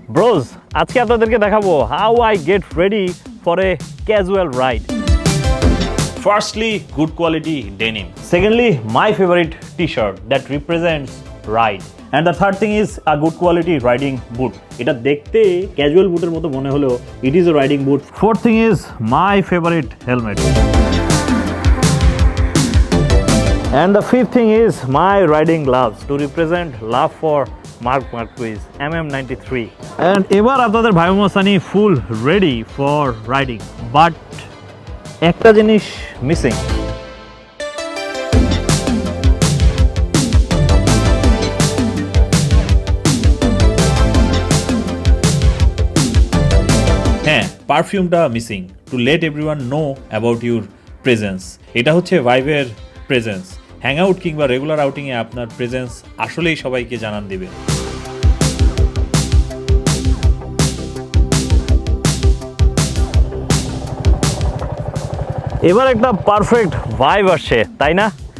Broz, আজকে আপনাদেরকে দেখাবো how I get ready for a casual ride. Firstly, good quality denim. Secondly, my favourite T-shirt that represents ride. And the third thing is a good quality riding boot. এটা দেখতে casual বুটের মতো মনে হলেও it is a riding boot. Fourth thing is my favourite helmet. And the fifth thing is my riding gloves to represent love for Marc Marquez MM93. And এবার আপনাদের ভাই মোসানি full ready for riding, but একটা জিনিস missing. হ্যাঁ, পারফিউমটা missing to let everyone know about your presence. এটা হচ্ছে ভাইবের প্রেজেন্স। হ্যাং আউট কিংবা রেগুলার আউটিংয়ে আপনার প্রেজেন্স আসলেই সবাইকে জানান দিবে। এবার একটা পারফেক্ট ভাইব আসছে, তাই না?